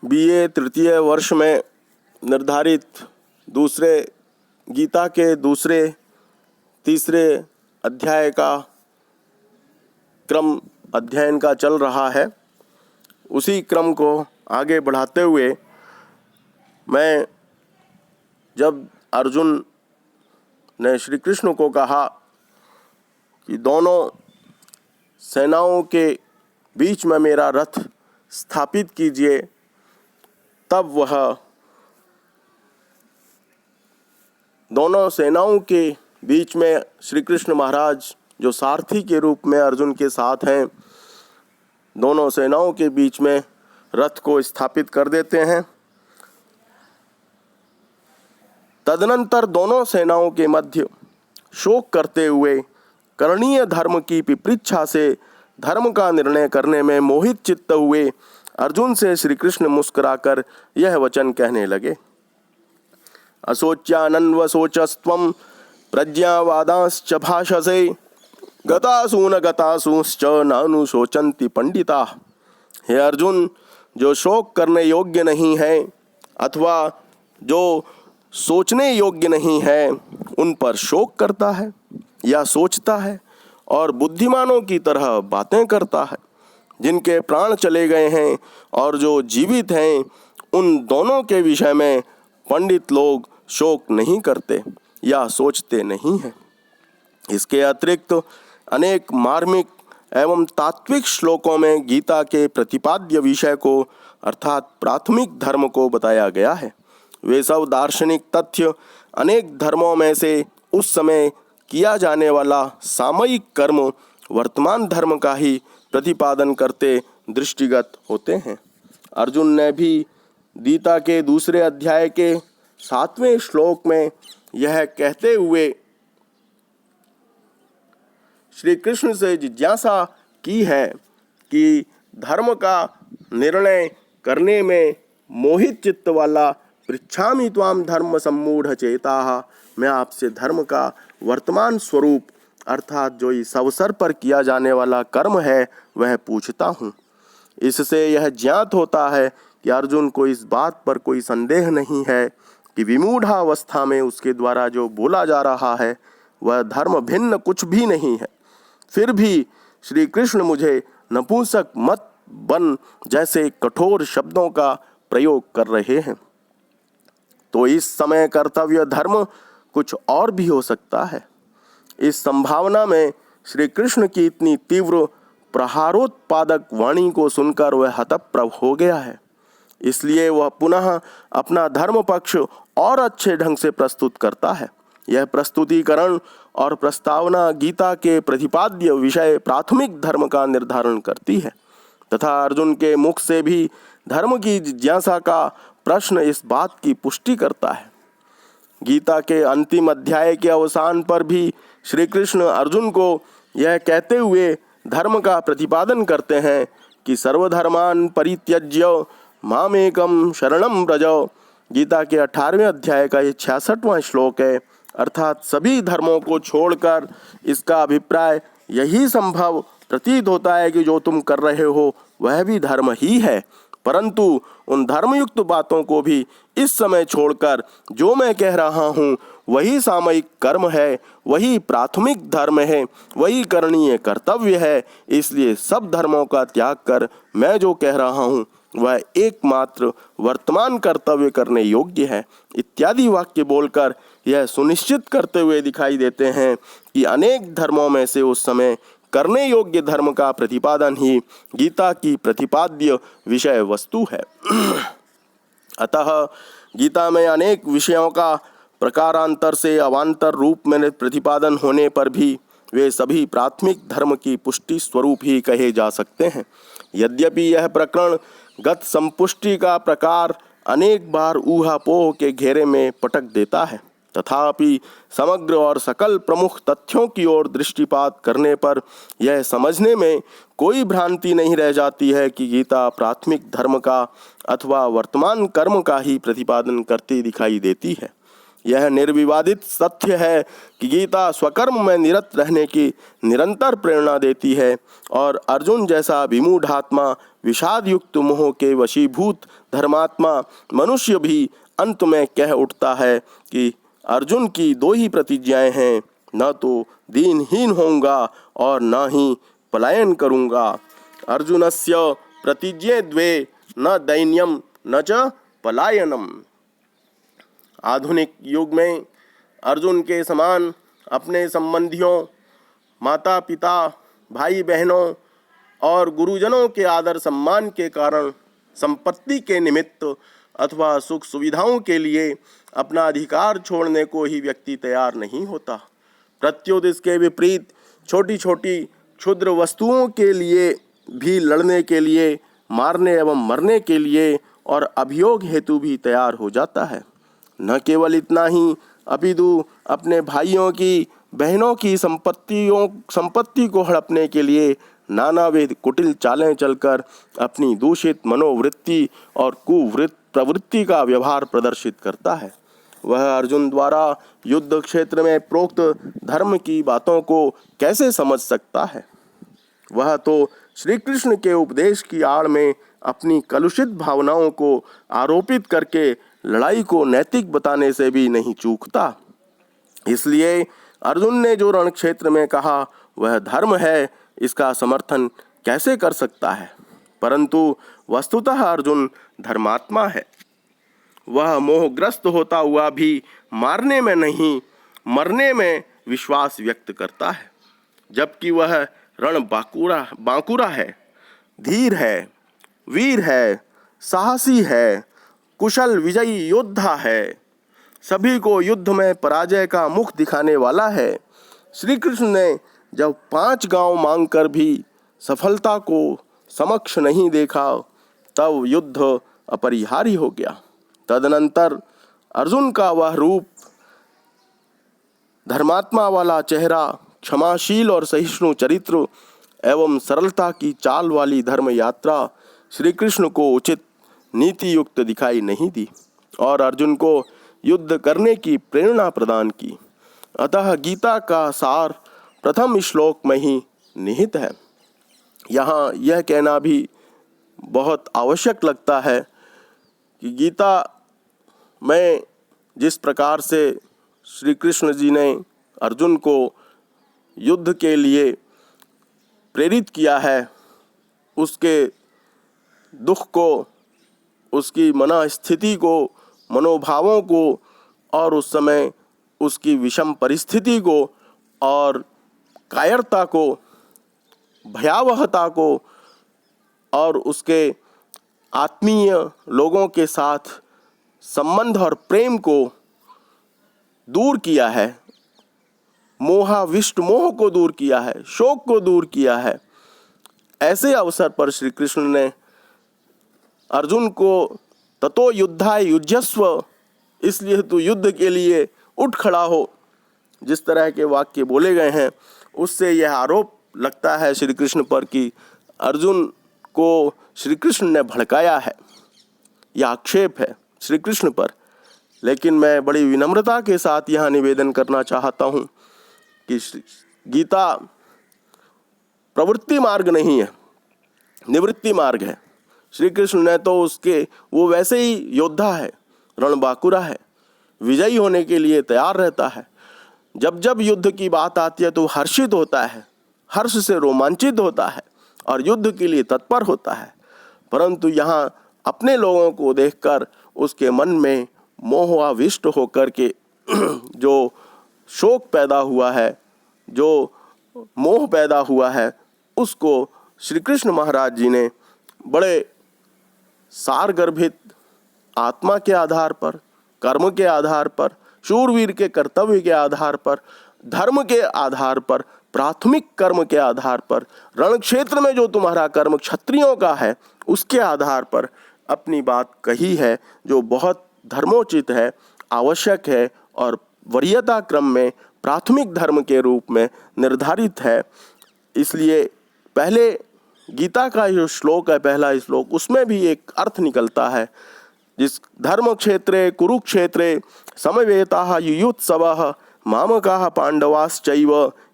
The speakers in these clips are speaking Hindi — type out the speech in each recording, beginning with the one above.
बीए तृतीय वर्ष में निर्धारित दूसरे गीता के दूसरे तीसरे अध्याय का क्रम अध्ययन का चल रहा है। उसी क्रम को आगे बढ़ाते हुए मैं जब अर्जुन ने श्री कृष्ण को कहा कि दोनों सेनाओं के बीच में मेरा रथ स्थापित कीजिए, तब वह दोनों सेनाओं के बीच में श्री कृष्ण महाराज जो सारथी के रूप में अर्जुन के साथ हैं, दोनों सेनाओं के बीच में रथ को स्थापित कर देते हैं। तदनंतर दोनों सेनाओं के मध्य शोक करते हुए करणीय धर्म की पिपृच्छा से धर्म का निर्णय करने में मोहित चित्त हुए अर्जुन से श्री कृष्ण मुस्कुराकर यह वचन कहने लगे। असोच्यानन्वसोचस्त्वं प्रज्ञावादांश्च भाषसे गतासु न गतासुश्च नानुशोचन्ति पंडिताः। हे अर्जुन, जो शोक करने योग्य नहीं है अथवा जो सोचने योग्य नहीं है उन पर शोक करता है या सोचता है और बुद्धिमानों की तरह बातें करता है। जिनके प्राण चले गए हैं और जो जीवित हैं उन दोनों के विषय में पंडित लोग शोक नहीं करते या सोचते नहीं हैं। इसके अतिरिक्त अनेक मार्मिक एवं तात्विक श्लोकों में गीता के प्रतिपाद्य विषय को अर्थात प्राथमिक धर्म को बताया गया है। वे सब दार्शनिक तथ्य अनेक धर्मों में से उस समय किया जाने वाला सामयिक कर्म वर्तमान धर्म का ही प्रतिपादन करते दृष्टिगत होते हैं। अर्जुन ने भी गीता के दूसरे अध्याय के 7वें श्लोक में यह कहते हुए श्री कृष्ण से जिज्ञासा की है कि धर्म का निर्णय करने में मोहित चित्त वाला पृच्छामि त्वाम धर्म सम्मूढ़ चेताः, मैं आपसे धर्म का वर्तमान स्वरूप अर्थात जो इस अवसर पर किया जाने वाला कर्म है वह पूछता हूँ। इससे यह ज्ञात होता है कि अर्जुन को इस बात पर कोई संदेह नहीं है कि विमूढ़ावस्था में उसके द्वारा जो बोला जा रहा है वह धर्म भिन्न कुछ भी नहीं है। फिर भी श्री कृष्ण मुझे नपुंसक मत बन जैसे कठोर शब्दों का प्रयोग कर रहे हैं, तो इस समय कर्तव्य धर्म कुछ और भी हो सकता है। इस संभावना में श्री कृष्ण की इतनी तीव्र प्रहारोत्पादक वाणी को सुनकर वह हतप्रभ हो गया है। इसलिए वह पुनः अपना धर्म पक्ष और अच्छे ढंग से प्रस्तुत करता है। यह प्रस्तुतिकरण और प्रस्तावना गीता के प्रतिपाद्य विषय प्राथमिक धर्म का निर्धारण करती है तथा अर्जुन के मुख से भी धर्म की जिज्ञासा का प्रश्न इस बात की पुष्टि करता है। गीता के अंतिम अध्याय के अवसान पर भी श्री कृष्ण अर्जुन को यह कहते हुए धर्म का प्रतिपादन करते हैं कि सर्वधर्मान परित्यज्य मामेकम शरणम व्रज। गीता के 18वें अध्याय का ये 66वां श्लोक है। अर्थात सभी धर्मों को छोड़कर इसका अभिप्राय यही संभव प्रतीत होता है कि जो तुम कर रहे हो वह भी धर्म ही है, परंतु उन धर्मयुक्त बातों को भी इस समय छोड़कर जो मैं कह रहा हूँ वही सामयिक कर्म है, वही प्राथमिक धर्म है, वही करणीय कर्तव्य है। इसलिए सब धर्मों का त्याग कर मैं जो कह रहा हूँ वह एकमात्र वर्तमान कर्तव्य करने योग्य है इत्यादि वाक्य बोलकर यह सुनिश्चित करते हुए दिखाई देते हैं कि अनेक धर्मों में से उस समय करने योग्य धर्म का प्रतिपादन ही गीता की प्रतिपाद्य विषय वस्तु है। अतः गीता में अनेक विषयों का प्रकारांतर से अवान्तर रूप में प्रतिपादन होने पर भी वे सभी प्राथमिक धर्म की पुष्टि स्वरूप ही कहे जा सकते हैं। यद्यपि यह प्रकरण गत संपुष्टि का प्रकार अनेक बार ऊहापोह के घेरे में पटक देता है, तथापि समग्र और सकल प्रमुख तथ्यों की ओर दृष्टिपात करने पर यह समझने में कोई भ्रांति नहीं रह जाती है कि गीता प्राथमिक धर्म का अथवा वर्तमान कर्म का ही प्रतिपादन करती दिखाई देती है। यह निर्विवादित सत्य है कि गीता स्वकर्म में निरत रहने की निरंतर प्रेरणा देती है और अर्जुन जैसा विमूढ़ात्मा विषाद युक्त मोह के वशीभूत धर्मात्मा मनुष्य भी अंत में कह उठता है कि अर्जुन की दो ही प्रतिज्ञाएं हैं, न तो दीनहीन होऊंगा और न ही पलायन करूंगा। अर्जुनस्य प्रतिज्ञे द्वे न दैन्यम न च पलायनम। आधुनिक युग में अर्जुन के समान अपने संबंधियों, माता पिता, भाई बहनों और गुरुजनों के आदर सम्मान के कारण, संपत्ति के निमित्त अथवा सुख सुविधाओं के लिए अपना अधिकार छोड़ने को ही व्यक्ति तैयार नहीं होता। प्रत्युत इसके विपरीत छोटी छोटी क्षुद्र वस्तुओं के लिए भी लड़ने के लिए, मारने एवं मरने के लिए और अभियोग हेतु भी तैयार हो जाता है। न केवल इतना ही, अपितु अपने भाइयों की, बहनों की संपत्ति को हड़पने के लिए नानाविध कुटिल चालें चलकर अपनी दूषित मनोवृत्ति और कुवृत्त प्रवृत्ति का व्यवहार प्रदर्शित करता है। वह अर्जुन द्वारा युद्ध क्षेत्र में प्रोक्त धर्म की बातों को कैसे समझ सकता है? वह तो श्री कृष्ण के उपदेश की आड़ में अपनी कलुषित भावनाओं को आरोपित करके लड़ाई को नैतिक बताने से भी नहीं चूकता। इसलिए अर्जुन ने जो रण क्षेत्र में कहा वह धर्म है, इसका समर्थन कैसे कर सकता है? परंतु वस्तुतः अर्जुन धर्मात्मा है। वह मोहग्रस्त होता हुआ भी मारने में नहीं, मरने में विश्वास व्यक्त करता है, जबकि वह रण बांकुरा है, धीर है, वीर है, साहसी है, कुशल विजयी योद्धा है, सभी को युद्ध में पराजय का मुख दिखाने वाला है। श्री कृष्ण ने जब 5 गांव मांगकर भी सफलता को समक्ष नहीं देखा, तब युद्ध अपरिहार्य हो गया। तदनंतर अर्जुन का वह रूप, धर्मात्मा वाला चेहरा, क्षमाशील और सहिष्णु चरित्र एवं सरलता की चाल वाली धर्म यात्रा श्री कृष्ण को उचित नीति युक्त दिखाई नहीं दी और अर्जुन को युद्ध करने की प्रेरणा प्रदान की। अतः गीता का सार प्रथम श्लोक में ही निहित है। यहाँ यह कहना भी बहुत आवश्यक लगता है कि गीता में जिस प्रकार से श्री कृष्ण जी ने अर्जुन को युद्ध के लिए प्रेरित किया है, उसके दुख को, उसकी मनस्थिति को, मनोभावों को और उस समय उसकी विषम परिस्थिति को और कायरता को, भयावहता को और उसके आत्मीय लोगों के साथ संबंध और प्रेम को दूर किया है, मोहाविष्ट मोह को दूर किया है, शोक को दूर किया है। ऐसे अवसर पर श्री कृष्ण ने अर्जुन को ततो युद्धाय युज्यस्व, इसलिए तू युद्ध के लिए उठ खड़ा हो, जिस तरह के वाक्य बोले गए हैं, उससे यह आरोप लगता है श्री कृष्ण पर कि अर्जुन को श्री कृष्ण ने भड़काया है। यह आक्षेप है श्री कृष्ण पर। लेकिन मैं बड़ी विनम्रता के साथ यहाँ निवेदन करना चाहता हूँ कि गीता प्रवृत्ति मार्ग नहीं है, निवृत्ति मार्ग है। श्री कृष्ण ने तो वो वैसे ही योद्धा है, रणबांकुरा है, विजयी होने के लिए तैयार रहता है। जब जब युद्ध की बात आती है तो हर्षित होता है, हर्ष से रोमांचित होता है और युद्ध के लिए तत्पर होता है। परंतु यहाँ अपने लोगों को देखकर उसके मन में मोहाविष्ट होकर के जो शोक पैदा हुआ है, जो मोह पैदा हुआ है, उसको श्री कृष्ण महाराज जी ने बड़े सारगर्भित आत्मा के आधार पर, कर्म के आधार पर, शूरवीर के कर्तव्य के आधार पर, धर्म के आधार पर, प्राथमिक कर्म के आधार पर, रण क्षेत्र में जो तुम्हारा कर्म क्षत्रियों का है उसके आधार पर अपनी बात कही है, जो बहुत धर्मोचित है, आवश्यक है और वरीयता क्रम में प्राथमिक धर्म के रूप में निर्धारित है। इसलिए पहले गीता का जो श्लोक है, पहला श्लोक, उसमें भी एक अर्थ निकलता है, जिस धर्म क्षेत्रे कुरुक्षेत्रे समवेताः युयुत्सवः मामकाः पांडवाश्चैव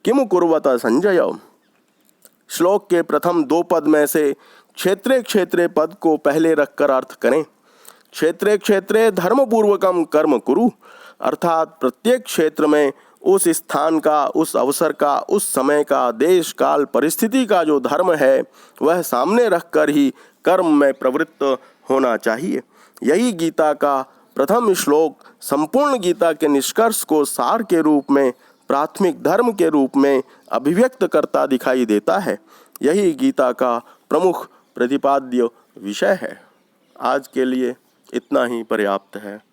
किमु कुर्वत संजय। श्लोक के प्रथम 2 पद में से क्षेत्रे क्षेत्रे पद को पहले रखकर अर्थ करें। क्षेत्रे क्षेत्रे धर्मपूर्वकम कर्म कुरु, अर्थात प्रत्येक क्षेत्र में उस स्थान का, उस अवसर का, उस समय का, देश काल परिस्थिति का जो धर्म है वह सामने रखकर ही कर्म में प्रवृत्त होना चाहिए। यही गीता का प्रथम श्लोक संपूर्ण गीता के निष्कर्ष को सार के रूप में, प्राथमिक धर्म के रूप में अभिव्यक्त करता दिखाई देता है। यही गीता का प्रमुख प्रतिपाद्य विषय है। आज के लिए इतना ही पर्याप्त है।